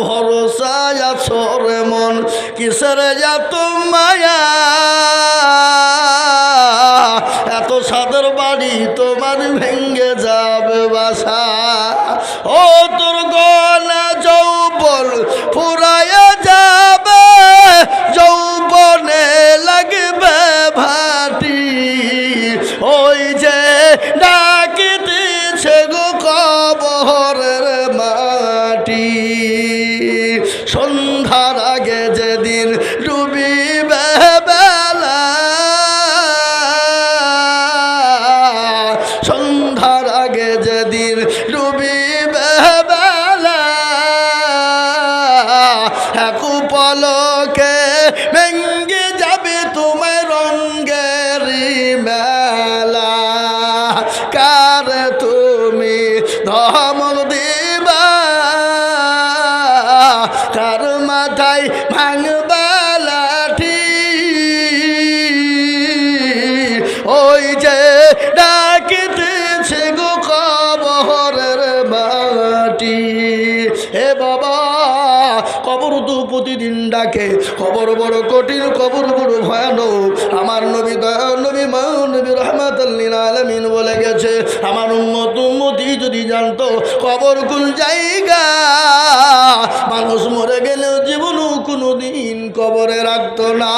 ভরসায় আছো রে মন, কিসের এত মায়া, এত সাদের বাড়ি তোমার ভেঙ্গে যাবে বাসা। ও তোর গলা যৌবন ফুরায়া যাবে, যৌবনে লাগবে ভাটি, ওই যে ডাকিতেছে গো কবরের মাটি। সন্ধ্যার আগে যেদিন ডুবিবে বেলা, সন্ধ্যার আগে যেদিন ডুবিবে বেলা, এক পলকে ভেঙ্গে যাবে তোমার রঙ্গের মেলা। কার তুমি ধমক দিবা, কার মাথায় ভাঙবা লাঠি, ওই যে ডাকিতেছে গো কবরের মাটি। হে বাবা, কবর তো প্রতিদিন ডাকে, কবর বড় কঠিন, কবর বড় ভয়ানক। আমার নবী দয়া নবী মা নবী রহমাতুল লিল আলামিন বলে গেছে, আমার উম্মতি যদি জানতো কবর কোন জায়গা, মানুষ মরে গেলেও জীবনও কোনো দিন কবরে রাখতো না।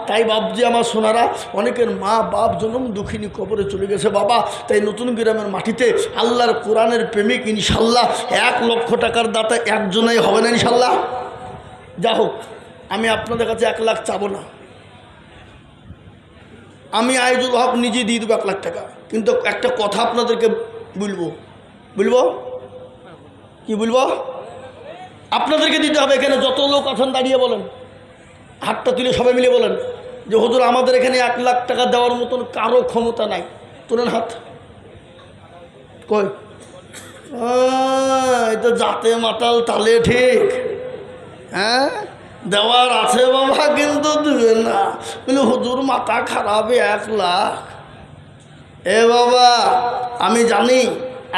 তাই বাপজি আমার সোনারা, অনেকের মা বাপ জন্ম দুঃখিনী কবরে চলে গেছে বাবা। তাই নতুন গ্রামের মাটিতে আল্লাহর কোরআনের প্রেমিক ইনশাল্লাহ 1 লক্ষ টাকার দাতা একজনেই হবে না ইনশাল্লাহ। যা হোক, আমি আপনাদের কাছে 1 লাখ চাবো না, আমি আইজুল হক নিজে দিয়ে দেবো 1 লাখ টাকা। কিন্তু একটা কথা আপনাদেরকে বলবো কি বলবো, আপনাদেরকে দিতে হবে। এখানে যত লোক আছেন দাঁড়িয়ে বলেন, হাতটা তুলে সবাই মিলে বলেন যে হুজুর আমাদের এখানে 1 লাখ টাকা দেওয়ার মতন কারো ক্ষমতা নাই। তোলেন হাত। কই এটা জাতে মাতাল তালে ঠিক, হ্যাঁ দেওয়ার আছে বাবা, কিন্তু দেবে না। বলে হুজুর মাথা খারাপ, 1 লাখ। এ বাবা আমি জানি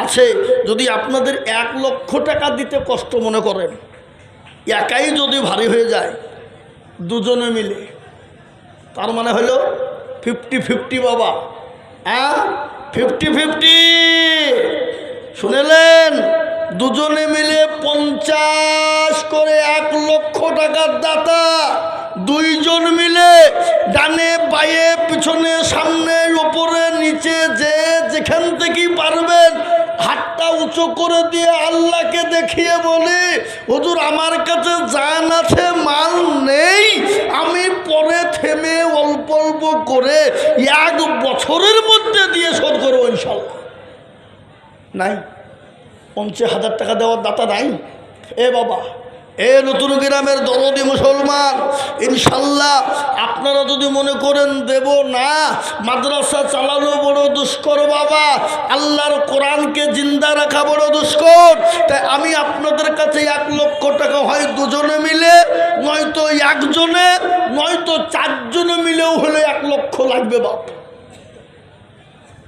আছে, যদি আপনাদের 1 লক্ষ টাকা দিতে কষ্ট মনে করেন, একাই যদি ভারী হয়ে যায়, দুজনে মিলে, তার মানে হলো 50-50 বাবা, হ্যাঁ 50-50 শুনেলেন। দুজনে মিলে 50 করে 1 লক্ষ টাকার দাতা, 2 জন মিলে ডানে বায়ে পিছনে সামনে উপরে নিচে যে যেখান থেকেই পারবেন হাতটা উঁচু করে দিয়ে আল্লাহকে দেখিয়ে বলি, হুজুর আমার কাছে জান আছে মাল নেই, আমি পরে থেমে অল্প অল্প করে 1 বছরের মধ্যে দিয়ে শোধ করবো ইনশাল্লাহ। নাই 50,000 টাকা দেওয়ার দাতা নাই। এ বাবা, এ নতুন গ্রামের দরদি মুসলমান, ইনশাল্লাহ আপনারা যদি মনে করেন দেব না, মাদ্রাসা চালানো বড় দুষ্কর বাবা, আল্লাহর কোরআনকে জিন্দা রাখা বড় দুষ্কর। তাই আমি আপনাদের কাছে 1 লক্ষ টাকা হয় দুজনে মিলে, নয়তো একজনে, নয়তো 4 জনে মিলেও হলে 1 লক্ষ লাগবে বাপ।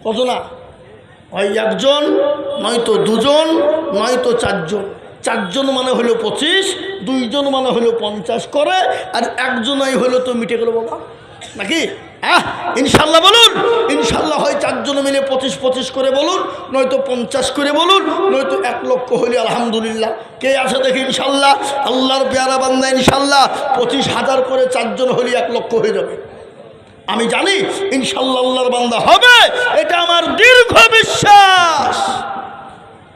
কত না হয়, 1 জন, নয়তো 2 জন, নয়তো 4 জন। 4 জন মানে হলো 25, 2 জন মানে হলো 50 করে, আর একজনই হলো তো মিটে গেল বাবা, নাকি? হ্যাঁ ইনশাল্লাহ বলুন। ইনশাল্লাহ হয় 4 জন মিলে 25-25 করে বলুন, নয়তো 50 করে বলুন, নয়তো 1 লক্ষ হইলে আলহামদুলিল্লাহ। কে আছে দেখি ইনশাল্লাহ, আল্লাহর পেয়ারা বান্দা ইনশাল্লাহ 25,000 করে 4 জন হলে 1 লক্ষ হয়ে যাবে। আমি জানি ইনশাল্লাহ আল্লাহর বান্দা হবে, এটা আমার দীর্ঘ বিশ্বাস।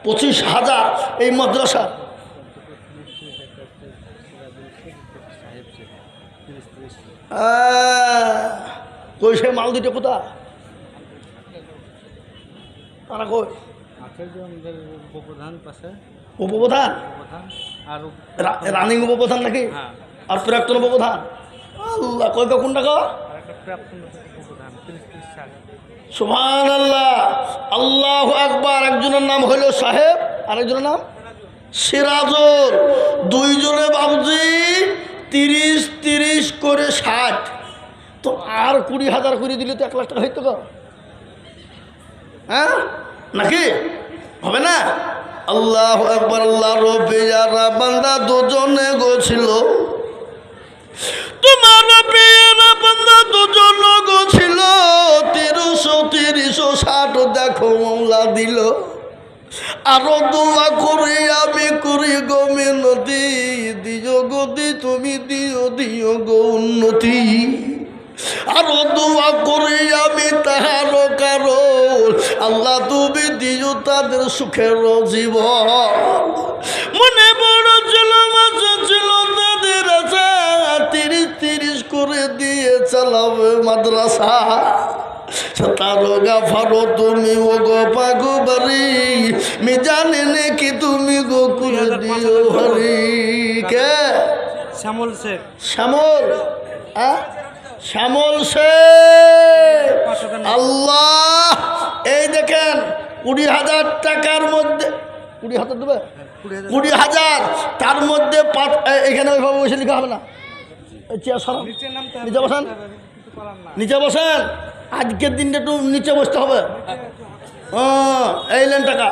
25,000 এই মাদ্রাসা, কই সে মাল দিতে কোথা তারা কই? উপপ্রধান রানিং উপপ্রধান নাকি? আর প্রাক্তন উপপ্রধান? আল্লাহ, কই কোন টাকা? সুবহানাল্লাহ, আল্লাহু আকবার। একজনের নাম হইল সাহেব, আরেকজনের নাম সিরাজুল। 2 জনে বাবজি 30-30 করে 60, তো আর 20,000 করে দিলে তো 1 লাখ টাকা হইতো গো, হ্যাঁ নাকি? হবে না? আল্লাহু আকবার। আল্লাহর পেয়ারা বান্দা দুজনে গছিল, তোমার পেয়ারা বান্দা দুজন গছিল। 360 দেখো মামলা দিল। আরো দোয়া করে আমি করি গো মিনতি, দিও গতি তুমি দিও দিও গো উন্নতি। আরো দোয়া করে আমি তাহার কারণ, আল্লাহ তুমি দিও তাদের সুখের জীবন। মনে বড় ছিল মাঝে ছিল তাদের আশা, 30 করে দিয়ে চালাবে মাদ্রাসা। তারো গাফারো তুমি ও গো পাগো বাড়ি, মি জানি নাকি তুমি গো করে দিও হরি। কে? শ্যামল শেখ। শ্যামল, শ্যামল শেখ। আল্লাহ, এই দেখেন 20,000 টাকার মধ্যে 20,000 দেবে, 20,000 তার মধ্যে এখানে ওইভাবে বসে লিখা হবে না। নিচে বসেন, নিচে বসেন। আজকের দিনটা একটু নিচে বসতে হবে। এই লেন টাকা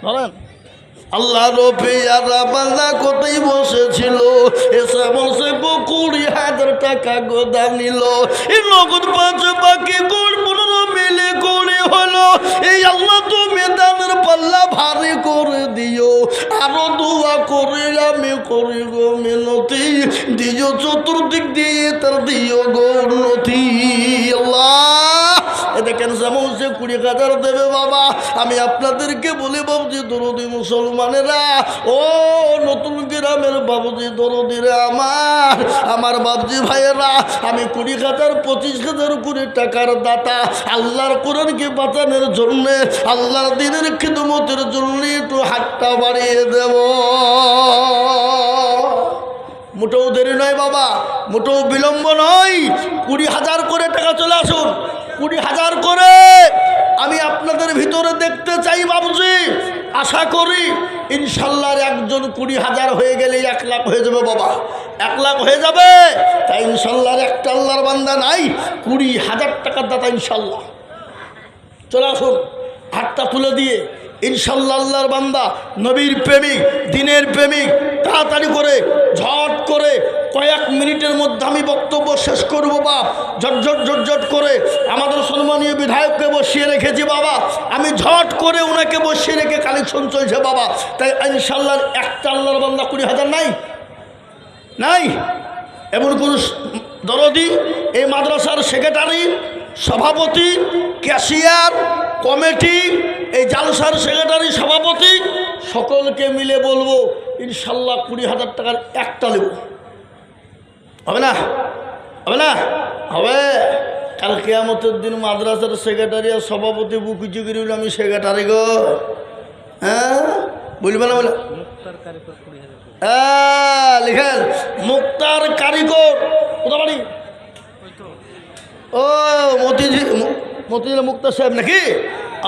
ধরেন। আল্লাহ রফিয়ারা বান্দা কোথায় বসেছিল, এসে বসে 20,000 টাকা গোদা নিল। এই নগদ 5 বাকি গোড় 15 মিলে করে হলো। এই আল্লাহ তুমি দানের পাল্লা ভারী করে দিও। আরো দোয়া করে আমি করি গো মিনতি, দিও চতুর্দিক দিয়ে তার দিও গো উন্নতি। আল্লাহ, দেখেন যেমন সে 20,000 দেবে বাবা। আমি আপনাদেরকে বলি বাবুজি দরদি মুসলমানেরা, ও নতুন গ্রামের বাবুজি দরদিরা আমার বাবজি ভাইয়েরা, আমি 20,000 25,000 করে টাকার দাতা। আল্লাহর কোরআনকে বাঁচানোর জন্য, আল্লাহর দ্বীনের খিদমতের জন্য একটু হাতটা বাড়িয়ে দেব। মোটেও দেরি নয় বাবা, মোটেও বিলম্ব নয়। 20,000 করে টাকা চলে আসুন, 20,000 করে। আমি আপনাদের ভিতরে দেখতে চাই বাবুজি। আশা করি ইনশাল্লাহ একজন 20,000 হয়ে গেলে 1 লাখ হয়ে যাবে বাবা, 1 লাখ হয়ে যাবে। তাই ইনশাল্লাহ একটা আল্লাহর বান্দা নাই, 20,000 টাকার দাতা ইনশাল্লাহ। চলে আসুন, হাতটা তুলে দিয়ে ইনশাল্লাহ আল্লাহর বান্দা, নবীর প্রেমিক, দিনের প্রেমিক, তাড়াতাড়ি করে ঝট করে কয়েক মিনিটের মধ্যে আমি বক্তব্য শেষ করবো বাপ। ঝটঝট ঝটঝট করে আমাদের সম্মানীয় বিধায়ককে বসিয়ে রেখেছি বাবা। আমি ঝট করে ওনাকে বসিয়ে রেখে কালেকশন চলছে বাবা। তাই ইনশাল্লাহ একটা আল্লাহর বান্দা 20,000 নাই, নাই এমন কোন দরদি, এই মাদ্রাসার সেক্রেটারি, সভাপতি, ক্যাশিয়ার, কমিটি, এই জালসার সেক্রেটারি, সভাপতি, সকলকে মিলে বলবো ইনশাল্লাহ 20,000 টাকার একটা নেব। হবে না? হবে না? হবে। কাল কিয়ামতের দিন মাদ্রাসার সেক্রেটারি আর সভাপতি বুকি চুকি আমি সেক্রেটারি গো, হ্যাঁ বলবে না? বলে হ্যাঁ লিখেন মুক্তার কারিগর। কোথা বাড়ি? ও মতিঝিল মুক্তার সাহেব নাকি?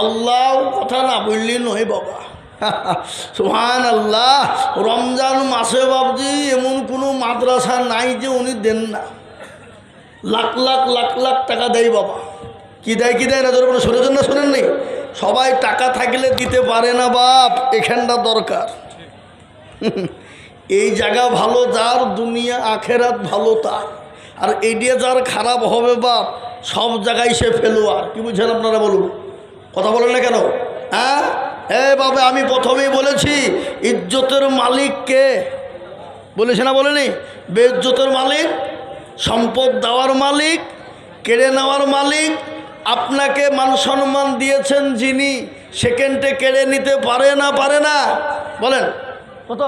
আল্লাহ, কথা না বললি নয় বাবা। সুবহানাল্লাহ। রমজান মাসে বাবজি এমন কোনো মাদ্রাসা নাই যে উনি দেন না। লাখ লাখ লাখ লাখ টাকা দেয় বাবা। কি দেয় কি দেয় না ধরো শুনেছেন না শোনেন নি? সবাই টাকা থাকলে দিতে পারে না বাপ, এখানটা দরকার। এই জায়গা ভালো যার, দুনিয়া আখেরাত ভালো তার। আর এডিয়া যার খারাপ হবে বাপ, সব জায়গায় সে ফেলুয়ার। কি বুঝছেন আপনারা বলুন? কথা বলেন না কেন? হ্যাঁ বাবা, আমি প্রথমেই বলেছি ইজ্জতের মালিক কে? বলেছে না বলেনি? বেইজ্জতের মালিক, সম্পদ দেওয়ার মালিক, কেড়ে নেওয়ার মালিক। আপনাকে মান সম্মান দিয়েছেন যিনি, সেকেন্ডে কেড়ে নিতে পারে না? পারে না? বলেন কত?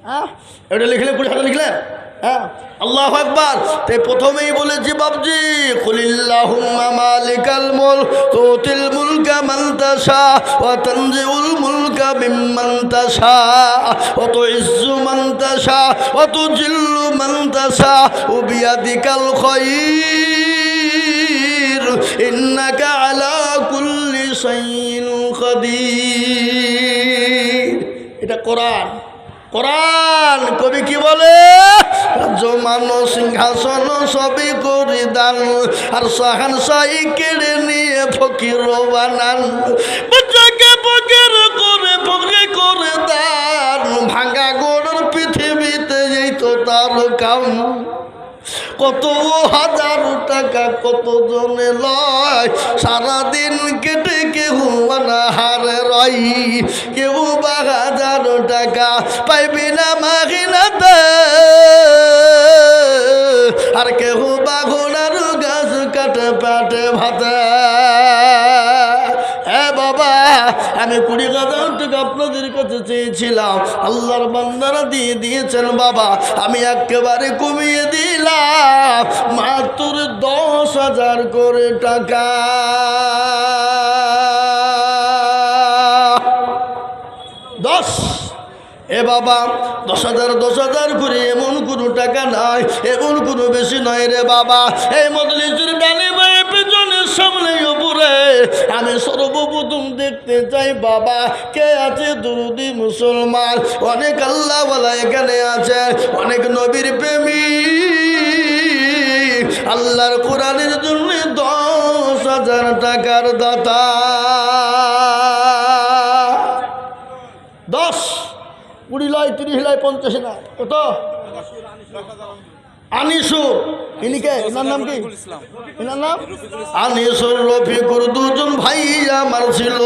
হ্যাঁ এটা লিখলে 20,000 লিখলেন? হ্যাঁ আল্লাহু আকবার। তাই প্রথমেই বলেছি বাবজি, কুলিল্লাহুম্মা মালিকাল মুলক তুতিল মুলকা মান তাশা ওয়া তানজিউল মুলকা মিম্মান তাশা ওয়া তুইজ্জু মান তাশা ওয়া তুজিল্লু মান তাশা ওয়া বিয়াদিকাল খায়র ইন্নাকা আলা কুল্লি শাইইন কাদির। এটা কোরআন। কোরআন কবি কি বলে? জমান সিংহাসন সবই করি দান, আর সাহান সাই কেড়ে নিয়ে ফকির বানান। বাচ্চাকে ফকির করে পক্ষে করে দান, ভাঙা গোড়ার পৃথিবীতে এই তো তার কাম। কত হাজার টাকা কত জনে লয়, সারাদিন কেটে কেউ হারে রই, কেউ বা হাজার টাকা পাইবি না মাগিনাতে, আর কেউ বা ঘোড়ার গাছ কাটে পেটে ভাতে। বাবা, আমি 20,000 টাকা আপনাদের কাছে চেয়েছিলাম, আল্লাহর বান্দারা দিয়ে দিয়েছেন বাবা। আমি একেবারে কমিয়ে দিলাম মাত্র 10,000 করে টাকা। 10 বাবা, 10,000 করে এমন কোনো টাকা নাই, এমন কোনো বেশি নয় রে বাবা। এই মজলিসের ডানে বায়ে পেছনে সামনে উপরে আমি সর্বপ্রথম দেখতে চাই বাবা কে আছে দুরুদি মুসলমান। অনেক আল্লাহওয়ালা এখানে আছে, অনেক নবীর প্রেমী, আল্লাহর কোরআনের জন্য 10,000 টাকার দাতা। 10, 20 লাই, 30 লাই, 50 না, কত? আনিসু, ইনিকে এনার নাম কি? এনার নাম আনিসুর রফিকুর, দুজন ভাই আমার ছিল।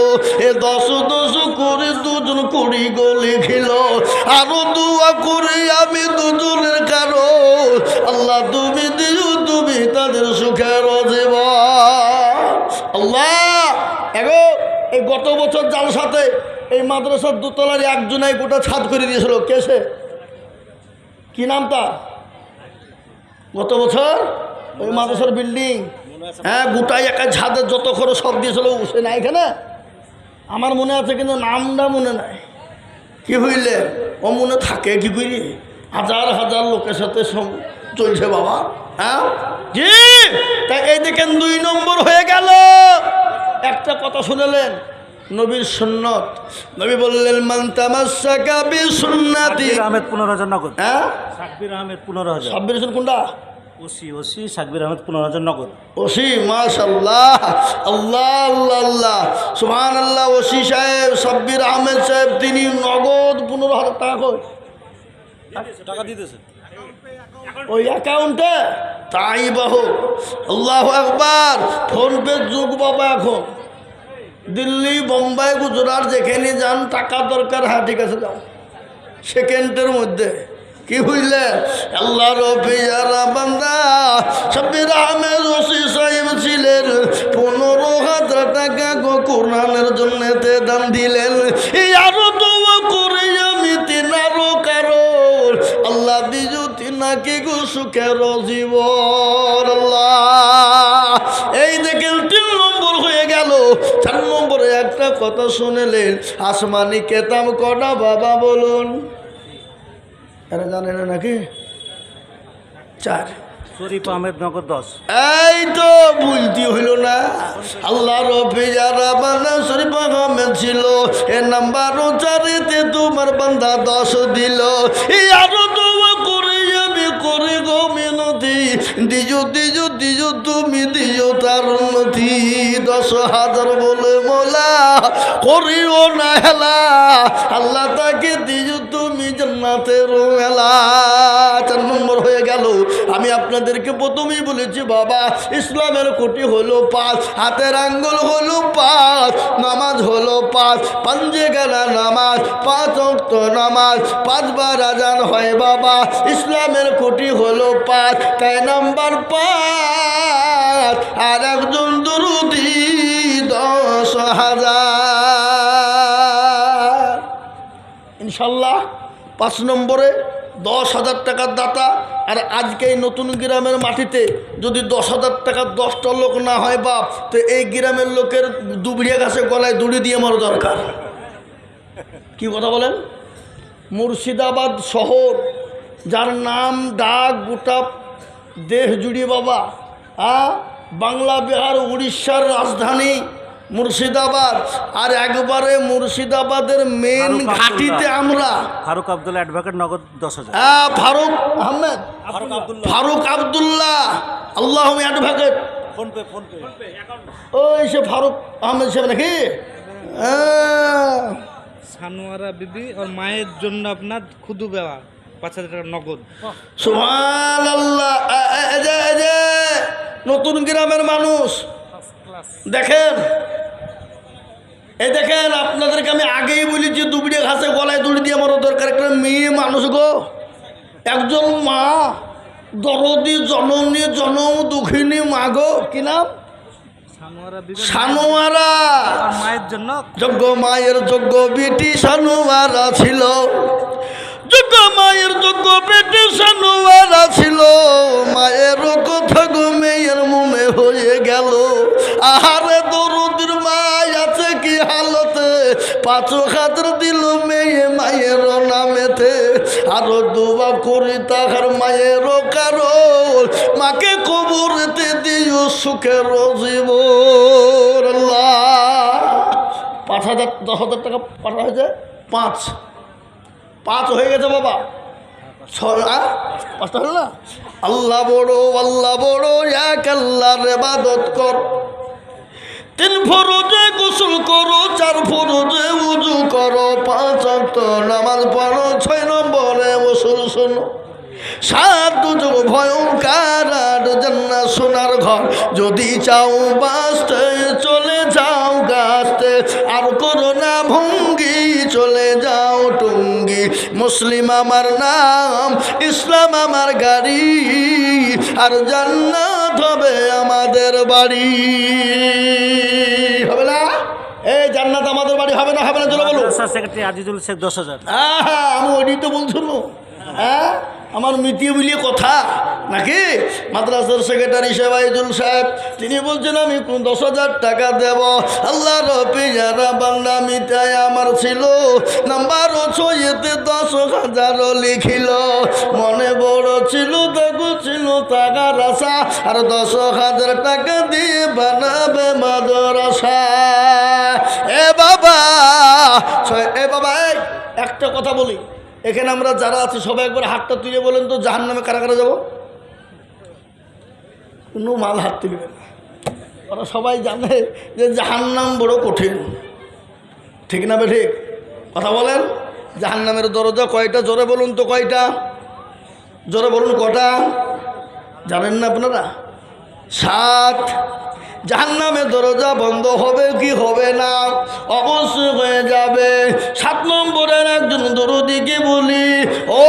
এ 10 করে দুজন 20 গো লিখিল। আরো দোয়া করে আমি দুজনের কারো, আল্লাহ তুমি দিও তুমি তাদের সুখের জীবন। আল্লাহ এগো, এই গত বছর জালসাতে এই মাদ্রাসার দোতলার একজনাই গোটা ছাদ করে দিয়েছিল। কেসে কি নাম তার? গত বছর ওই মাদ্রাসার বিল্ডিং, হ্যাঁ, গোটাই একা ছাদের যত খরচ সব দিয়েছিল সে না এখানে। আমার মনে আছে কিন্তু নামটা মনে নাই। কি হইলে ও মনে থাকে কি করি? হাজার হাজার লোকের সাথে চলছে বাবা। হ্যাঁ জি, তাই এই দেখেন 2 নম্বর হয়ে গেল। একটা কথা শুনলেন, নবীর সুন্নত। নবী বললেন মান তামাসসাকা বিসুন্নতি। আহমেদ 15,000 নগদ। হ্যাঁ, সাকবির আহমেদ 15,000। সাব্বির হোসেন কোনটা? ওসি সাকবির আহমেদ 15,000 নগদ। ওসি, মাশাআল্লাহ, আল্লাহ আল্লাহ আল্লাহ, সুবহানাল্লাহ। ওসি সাহেব, সাব্বির আহমেদ সাহেব, তিনি নগদ 15,000 টাকা কই টাকা দিতেছে ওই অ্যাকাউন্টে। তাই বাহু, আল্লাহু আকবার। ফোনপে যুগ বাবা এখন। দিল্লি, বোম্বাই, গুজরাট যেখানে যান টাকা দরকার, হ্যাঁ ঠিক আছে যাও, সেকেন্ডের মধ্যে। কি হইলে আল্লাহর পিয়ারা বান্দা সাব্বির আহমেদ ওসি সাহেব ছিলেন। 15,000 টাকা গো কোরআনের জন্য দান দিলেন। এই আরো দোয়া করে আমি তিনারো কারণ, আল্লাহ দিজু তিনাকে গো সুখের জীবন। আল্লাহ, এই দেখেন 3 নম্বর হয়ে গেল। 4 নম্বরে একটা কথা শুনলেন, আসমানি কেতাব কটা বাবা বলুন? এরা জানে না নাকি? 4। শরীফ আহমেদ নগদ 10। এই তো বুঝতে হইল না। আল্লাহ রফি যারা বান্দা শরীফ আহমেদ ছিল, এ নাম্বার 4-তে তোমার বান্দা 10 দিল। এই আরো দোয়া করে আমি করে গো মিনতি, দিজো দিজো দিজো তুমি দিজো তার উন্নতি। 10,000 বলে মোলা করিও না হেলা, আল্লাহ তাকে দিজো তুমি জান্নাতের মেলা। 4 নম্বর হয়ে গেল। আমি আপনাদেরকে প্রথমেই বলেছি বাবা, ইসলামের কোটি হলো 5, হাতের আঙ্গুল হলো 5, নামাজ হলো 5, পাঞ্জে গেলা নামাজ, 5 ওয়াক্ত নামাজ, 5 বার আজান হয় বাবা। ইসলামের কোটি হলো 5, তাই নাম্বার 5, আর একজন দুরুদি 10,000 ইনশাল্লাহ। 5 নম্বরে 10,000 টাকার দাতা। আর আজকে এই নতুন গ্রামের মাটিতে যদি 10,000 টাকার 10টা লোক না হয় বাপ, তো এই গ্রামের লোকের দুবড়িয়া গাছে গলায় দড়ি দিয়ে মারা দরকার। কি কথা বলেন? মুর্শিদাবাদ শহর, যার নাম ডাক গোটা দেশ জুড়িয়ে বাবা, বাংলা, বিহার, উড়িষ্যার রাজধানী মুর্শিদাবাদ। আর একবারে মুর্শিদাবাদের মেন ঘাটিতে আমরা। ফারুক আব্দুল্লাহ অ্যাডভোকেট নগদ 10,000। হ্যাঁ, ফারুক আহমেদ, ফারুক আব্দুল্লাহ, আল্লাহ অ্যাডভোকেট। ফোনপে ওই সে ফারুক আহমেদ সাহেব নাকি? সানোয়ারা বিবি ওর মায়ের জন্য আপনার খুদু দেওয়া 5,000 টাকা নগদ। সুবহানাল্লাহ। এই যে নতুন গ্রামের মানুষ দেখেন, এই দেখেন আপনাদেরকে আমি আগেই বলেছি দুবড়ে ঘাসে গলায় দড়ি দিয়ে মরা দরকার। একটা মেয়ে মানুষ গো, একজন মা, দরদি জননী জনম দুঃখিনী মা গো, কি নাম? সানোয়ারা বিবি সানোয়ারা। ওর মায়ের জন্য যোগ্য মায়ের যোগ্য বেটি সানোয়ারা ছিল, যোগ্য মায়ের যোগ্য বেটি সানোয়ারা ছিল। মায়ের কথা গো মেয়ের মনে হয়ে গেল, আহারে দরদির মা আছে কি হালতে, 5,000 দিল মেয়ে মায়ের নামেতে। আরো দুবা করি তাহার মায়ের কারণ, মাকে কবরেতে দিও সুখের জীবন। আল্লাহ 5,000 10,000 টাকা পাঠা হয়েছে, 5 হয়ে গেছে বাবা, 5টা হলো না। আল্লাহ বড় এক আল্লাহর ইবাদত কর, 3 ফরজে গোসল করো, 4 ফরজে ওযু করো, 5 ওয়াক্ত নামাজ পড়ো, 6 নম্বরে ওসুল শোনো, 7 দুজক ভয়ঙ্কর আর জান্নাত সোনার ঘর। যদি চাও বাঁচতে চলে যাও গাছতে, আর করো না ভঙ্গি চলে যাও টুঙ্গি। মুসলিম আমার নাম, ইসলাম আমার গাড়ি, আর জান্নাত হবে আমাদের বাড়ি। হবে না? এই জান্নাত আমাদের বাড়ি হবে না? হবে না? চলো বলো। সেক্রেটারি আজিজুল শেখ 10,000। আমি ওইটাই তো বলছিল। হ্যাঁ, আমার মিটিয়ে বুলিয়ে কথা নাকি? মাদ্রাসার সেক্রেটারি সাহেবুল সাহেব তিনি বলছেন আমি 10,000 টাকা দেব। আল্লাহ রবিয়ারা বাংলা মিটাই আমার ছিল, নাম্বার 6-তে 10,000 লিখিল। মনে বড় ছিল, দেখো ছিল টাকার আশা, আর 10,000 টাকা দিয়ে বানাবে মাদ্রাসা। এ বাবা একটা কথা বলি, এখানে আমরা যারা আছি সবাই একবার হাতটা তুলে বলেন তো, জাহান্নামে কারা কারা যাব? কোনো মাল হাত তুলবে না, ওরা সবাই জানে যে জাহান্নাম বড় কঠিন, ঠিক না বে ঠিক? কথা বলেন। জাহান্নামের দরজা কয়টা? জোরে বলুন তো কয়টা? জোরে বলুন কটা? জানেন না আপনারা? 7। জাহান্নামের দরজা বন্ধ হবে কি হবে না? অবশ্যই হয়ে যাবে। 7 নম্বরের একজন দরদিকে বলি, ও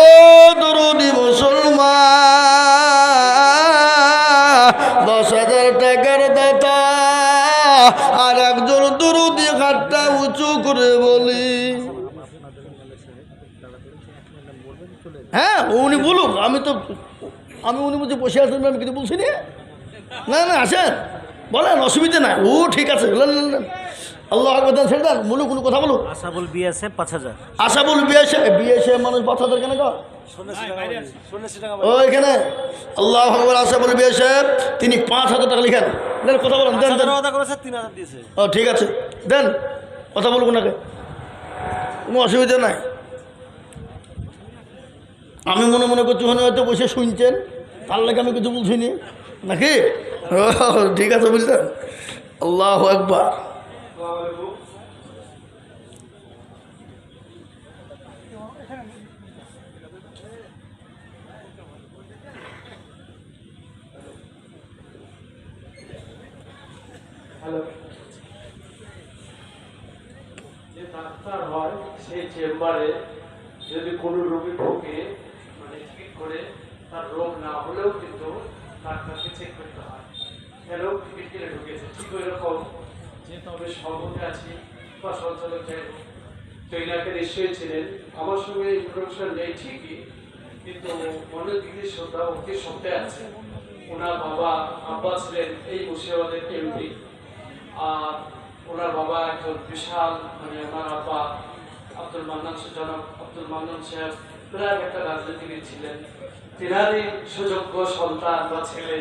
দরদি মুসলমান, 10,000 টাকার দাতা। আর একজন দরদি হাতটা উঁচু করে বলি, হ্যাঁ উনি বলুক, উনি বলছি বসে আছেন, আমি কিছু বলছি না না আসেন বলেন, অসুবিধা নাই। ও ঠিক আছে, আল্লাহ আকবার, ছেড়ে দেন, বলুক কোনো কথা বলুক। আসাবুল বিএসএ 5,000। আসাবুল বিএসএ মানুষ 5,000 কেন গো? ও এখানে আল্লাহ আকবার, আসাবুল বিএসএ তিনি 5,000 টাকা লিখেন, দেন কথা বলেন, দেন দেন। 3,000 দিয়েছে। ও ঠিক আছে, দেন কথা বলুক ওনাকে, কোনো অসুবিধা নাই। আমি মনে করছি ওখানে হয়তো বসে শুনছেন, তার লাগে আমি কিছু বলছি নি নাকি? ঠিক আছে বুঝলেন। আল্লাহু আকবার। যে ডাক্তার হয় সেই চেম্বারে যদি কোনো রোগী ঢোকে, মানে ঠিক করে তার রোগ না হলেও কিন্তু ডাক্তারকে চেক করতে হয়, কেন টিকিট কিনে ঢুকেছে। ঠিক ওই রকম যেহেতু আমি সভাপতি আছি বা সঞ্চালক যাই হোক, তো এলাকা নিশ্চয়ই ছিলেন, আমার সঙ্গে ইন্ট্রোডাকশন নেই ঠিকই, কিন্তু মনের দিকে শ্রদ্ধা অতি সত্ত্বে আছে। ওনার বাবা আব্বা ছিলেন এই মুর্শিদাবাদের এমপি, আর ওনার বাবা একজন বিশাল, মানে ওনার আব্বা আব্দুল মান্নান, জনাব আব্দুল মান্নান সাহেব প্রায় একটা রাজনীতিবিদ ছিলেন। তিনারই সুযোগ্য সন্তান বা ছেলে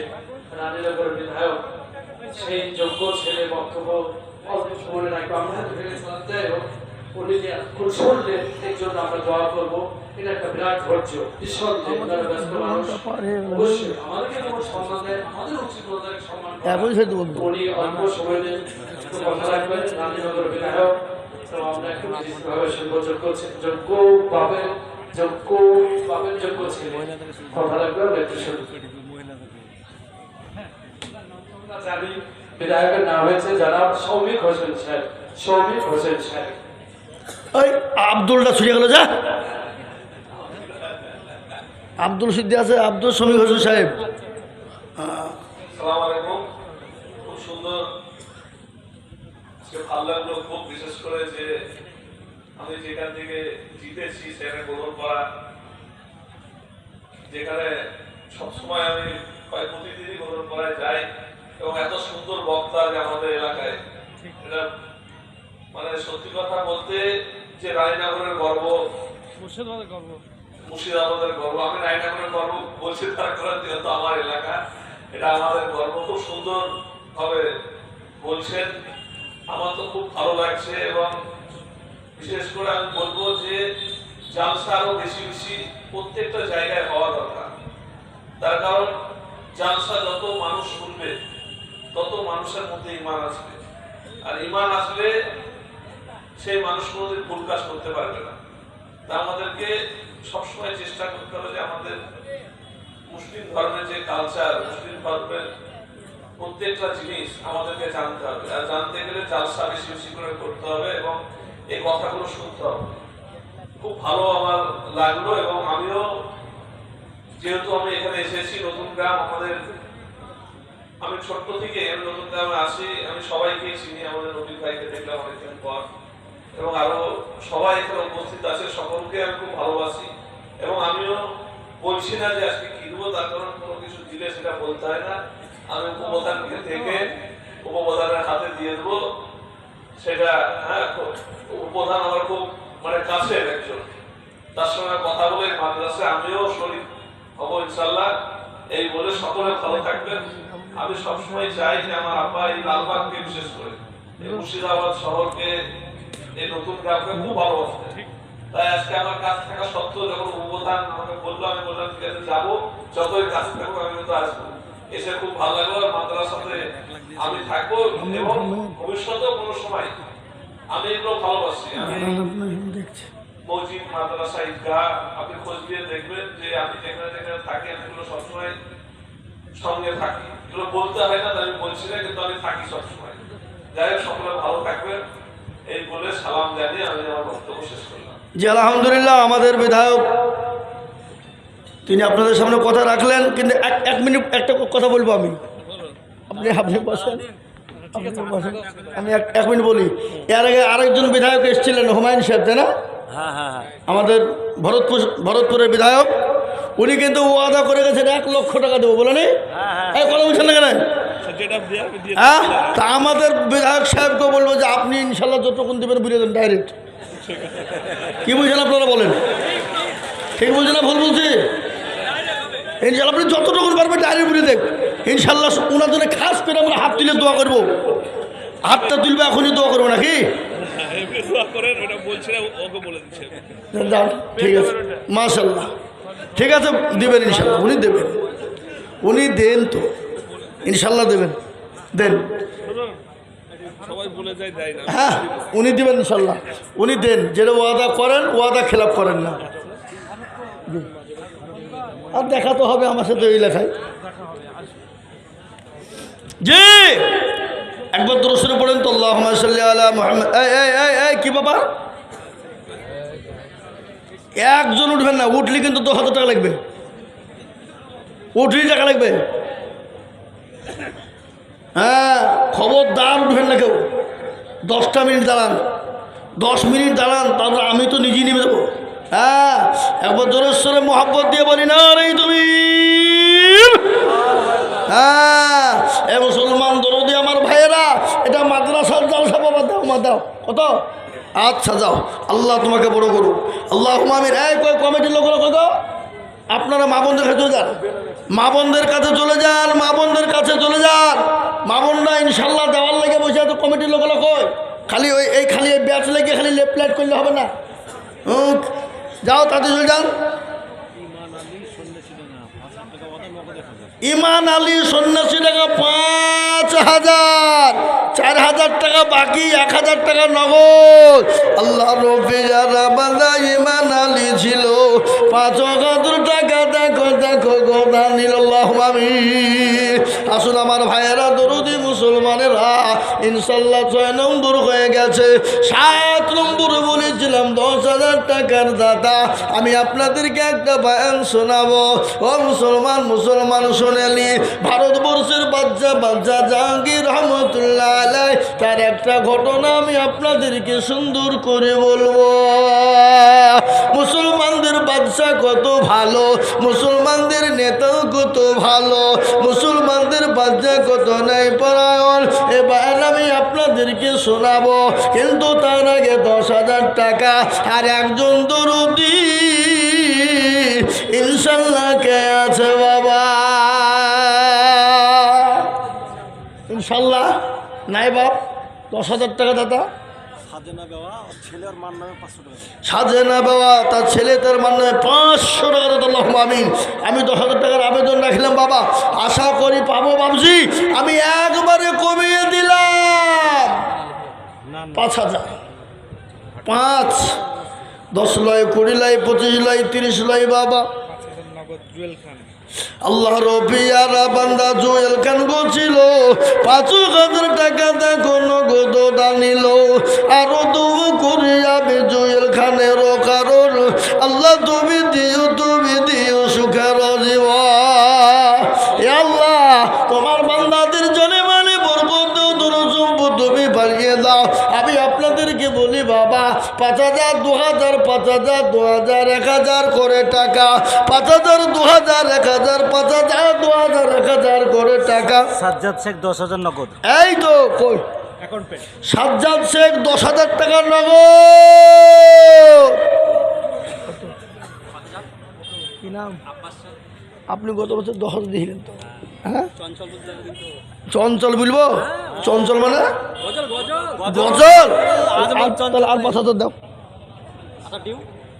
রানীনগরের বিধায়ক, সেই যোগ্য ছেলে বক্তব্য অল্প সময় রাখবো আমরা যাই হোক, উনি যে এখন শুনলেন এর জন্য আমরা দোয়া করবো। এটা একটা বিরাট ধৈর্য, নিঃসন্দেহে ওনারা ব্যস্ত মানুষ, অবশ্যই আমাদেরকে যেমন সম্মান দেয়, আমাদের উচিত ওনাদের সম্মান করা। উনি অল্প সময়ে কথা রাখবেন। রানীনগর বিধায়ক তো আমরা একটু বিশেষভাবে শুনবো যোগ্য ভাবের যোগ্য ছিলেন কথা লাগবে আমরা একটু শুনবো। আমরা জানি বিধায়কের নাম হয়েছে জনাব সৌমিক হোসেন সাহেব। সৌমিক হোসেন সাহেব ওই আব্দুলটা ছুটে গেল যা। আব্দুল সিদ্দি আছে, আব্দুল শমীক হোসেন সাহেব। আসসালামু আলাইকুম। খুব সুন্দর, ভালো লাগলো খুব, বিশেষ করে যে আমি যেখান থেকে জিতেছি সেখানে গ্রহণ করা, যেখানে সবসময় আমি প্রতিদিনই গ্রহণ করায় যাই এবং এত সুন্দর বক্তা যে আমাদের এলাকায়, এটা মানে সত্যি কথা বলতে যে রানীনগরের গর্ব, মুর্শিদাবাদের গর্ব। আমি রানীনগরের গর্ব বলছি তার কারণ যেহেতু আমার এলাকা, এটা আমাদের গর্ব। খুব সুন্দর ভাবে বলছেন, আমার তো খুব ভালো লাগছে। এবং বিশেষ করে আমি বলবো যে জালসা আরো বেশি বেশি প্রত্যেকটা জায়গায় হওয়া দরকার। তার কারণ জালসা যত মানুষ শুনবে তত মানুষের মধ্যে ঈমান আসবে, আর ঈমান আসলে সেই মানুষ কোনোদিন ভুল কাজ করতে পারবে না। তা আমাদেরকে সবসময় চেষ্টা করতে হবে যে আমাদের মুসলিম ধর্মের যে কালচার, মুসলিম ধর্মের প্রত্যেকটা জিনিস আমাদেরকে জানতে হবে, আর জানতে গেলে জালসা বেশি বেশি করে করতে হবে এবং এই কথাগুলো শুনতে হবে। খুব ভালো আমার লাগলো। এবং আমিও যেহেতু আমি এখানে এসেছি নতুন গ্রাম, আমি ছোট্ট থেকে নতুন গ্রামে আসি, আমি সবাইকে চিনি, আমাদের নবীন ভাইকে দেখলাম অনেকদিন পর, এবং আরো সবাই এখানে উপস্থিত আছে, সকলকে আমি খুব ভালোবাসি। এবং আমিও বলছি না যে আজকে কি দেবো, তার কারণ কোনো কিছু দিলে সেটা বলতে হয় না। আমি উপপ্রধানকে থেকে উপপ্রধানের হাতে দিয়ে দেবো সেটা। হ্যাঁ, উপপ্রধান আমার খুব মানে কাছের একজন, তার সঙ্গে কথা বলে মাদ্রাসায় আমিও শরীর হবো ইনশাল্লাহ। এই বলে সকলে ভালো থাকবেন। আমি সবসময় চাই যে আমার আব্বা এই লালবাগকে বিশেষ করে মুর্শিদাবাদ শহরকে, এই নতুন গ্রামকে খুব ভালোবাসতেন। তাই আজকে আমার কাজ থাকা সত্ত্বেও যখন উপপ্রধান আমাকে বললো, আমি বললাম ঠিক আছে যাবো, যতই কাজ থাকবো আমি কিন্তু আসবো। এসে খুব ভালো লাগলো। মাদ্রাসাতে আমি থাকবো এবং ভবিষ্যতেও কোনো সময় আমি এগুলো ভালোবাসি। মসজিদ, মাদ্রাসা, ঈদগাহ আপনি খোঁজ দিয়ে দেখবেন যে আমি যেখানে যেখানে থাকি আমি এগুলো সবসময় সঙ্গে থাকি। এগুলো বলতে হয় না, আমি বলছি না, কিন্তু আমি থাকি সবসময়। যাই হোক, সকলে ভালো থাকবেন এই বলে সালাম জানিয়ে আমি আমার বক্তব্য শেষ করলাম। জি আলহামদুলিল্লাহ, আমাদের বিধায়ক তিনি আপনাদের সামনে কথা রাখলেন, কিন্তু এক মিনিট একটা কথা বলবো আমি। আপনি বসেন, আমি এক মিনিট বলি। এর আগে আরেকজন বিধায়ক এসেছিলেন, হুমায়ুন সাহেব, তাই না? হ্যাঁ হ্যাঁ হ্যাঁ, আমাদের ভরতপুরের বিধায়ক, উনি কিন্তু ওয়াদা করে গেছেন 1 লক্ষ টাকা দেবো, বলেনি? এই কথা বলছেন না কেন? হ্যাঁ, তা আমাদের বিধায়ক সাহেবকে বলবো যে আপনি ইনশাল্লাহ যতক্ষণ দেবেন বুঝে দেন ডাইরেক্ট। কি বুঝছেন আপনারা বলেন? ঠিক বলছেন না ভুল বলছি? ইনশাল্লাহ আপনি যতটুকু পারবেন ডাইরেক্ট বুঝে দেখ। ইনশাল্লাহ ওনার জন্য খাস করে আমরা হাত তুলে দোয়া করবো। হাতটা তুলবে, এখনই দোয়া করবো নাকি? ঠিক আছে, মাশাল্লাহ, ঠিক আছে, দেবেন ইনশাল্লাহ, উনি দেবেন, উনি দেন তো ইনশাল্লাহ দেবেন, দেন। হ্যাঁ, উনি দেবেন ইনশাল্লাহ, উনি দেন। যেটা ওয়াদা করেন, ওয়াদা খেলাপ করেন না। আর দেখা তো হবে আমার সাথে ওই লেখায়। জি, একবার দরুদ পড়েন তো, আল্লাহুম্মা সাল্লি আলা মুহাম্মদ। এই কি বাবা, একজন উঠবেন না, উঠলে কিন্তু 10,000 টাকা লাগবে, উঠলেই টাকা লাগবে। হ্যাঁ, খবরদার উঠবেন না কেউ। 10টা মিনিট দাঁড়ান, 10 মিনিট দাঁড়ান, তারপর আমি তো নিজেই নেমে দেবো। হ্যাঁ, একবার জোরেশ্বরে মোহাব্বত দিয়ে বলি না রে তুমি। হ্যাঁ, এ মুসলমান দরদি আমার ভাইয়েরা, এটা মাদ্রাসার জালসা বাবা, দাও মা দাও। কত? আচ্ছা যাও, আল্লাহ তোমাকে বড় করুক। আল্লাহ আমিন। এই কমিটির লোকরা কত? আপনারা মা বোনদের কাছে চলে যান, মা বোনদের কাছে চলে যান, মা বোনদের কাছে চলে যান। মা বোনরা ইনশাল্লাহ দেওয়ার লেগে বসে আছে। কমিটির লোকরা কই? খালি খালি ব্যাচ লেগে খালি লেফট লাইট করলে হবে না। যাও, তাতে চলে যান। ইমান আলী সন্ন্যাসী টাকা 5,000। 4,000 টাকা বাকি, 1,000 টাকা নগদ। আল্লাহ রবি যারা বান্দা ইমান আলী ছিল 5,000 টাকা দেখো দেখো গোদা নিল। আল্লাহুম্মা আমিন। আসুন আমার ভাইয়েরা, দরুদি মুসলমানেরা, ইনশাল্লাহ 6 নম্বর হয়ে গেছে। 7 নম্বর বলেছিলাম 10,000 টাকার দাতা। আমি আপনাদেরকে একটা বয়ান শোনাবো। ও মুসলমান, মুসলমান শোনেনি? ভারতবর্ষের বাদশা জাহাঙ্গীর রহমতুল্লাহ আলাই, তার একটা ঘটনা আমি আপনাদেরকে সুন্দর করে বলবো। মুসলমানদের বাদশা কত ভালো, মুসলমানদের নেতাও কত ভালো, মুসলমানদের বাদশা কত নাই পরায়ণ, এবার আমি আপনাদেরকে শোনাবো। কিন্তু তার আগে 10,000 টাকা আর একজন দরুদি ইনশাল্লাহ কে আছে বাবা? ইনশাল্লাহ নাই বাপ? 10,000 টাকা দাদা সাজেনা বাবা, তার ছেলে তার মান নামে 500 টাকা দাদা। আল্লাহুম্মা আমিন। আমি 10,000 টাকার আবেদন রাখলাম বাবা, আশা করি পাবো বাবজি। আমি একবারে কমিয়ে দিলাম 5,000। 5, 10 লয়, 20 লয়, 25 লয়, 30 লয় বাবা। 5,000 নগদ জুয়েল খান। আল্লাহ রবিয়ারা বান্দা জুয়েল খান গছিল 5,000 টাকা দেখো নগদ দানিল। আরো দু করিয়া জুয়েল খানের কারণ আল্লাহ তুমি দিও সুখের জীবন। এ আল্লাহ, তোমার বান্দাদের জন্য মানে বরকত দরজম্প তুমি বাড়িয়ে দাও। আমি আপনাদেরকে বলি বাবা, 5,000, 2,000, 5,000, 2,000, 1,000 করে টাকা। 5,000, 2,000, 1,000, 5,000, 2,000, 1,000 করে টাকা। সাজ্জাদ শেখ 10,000 নগদ। এই তো কই অ্যাকাউন্ট পে। সাজ্জাদ শেখ 10,000 টাকা নগদ। কি নাম? আপনি গত বছর 10,000 দিলেন তো? হ্যাঁ, চঞ্চল বলবো? চঞ্চল মানে গজল। তাহলে আর 5,000 দাও।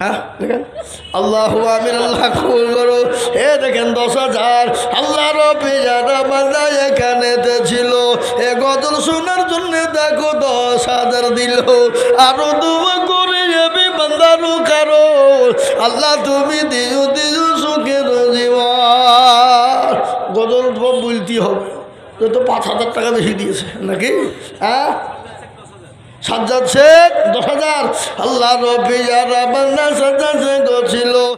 হ্যাঁ দেখেন, আল্লাহ আমিন, আল্লাহ কবুল করো। এ দেখেন 10,000 আল্লাহ রবি যারা বান্দা এখানেতে ছিল এ গজল শোনার জন্য দেখো 10,000 দিল। আরো দুয়া করে যাবে বান্দারও কারো আল্লাহ তুমি দিও সুখের জীবন। গজল বলতে হবে তো 5,000 টাকা বেশি দিয়েছে নাকি? হ্যাঁ, সাজ্জাদ শেখ 10,000। আল্লাহ রবি যারা বান্দা সাজ্জাদ শেখ ছিল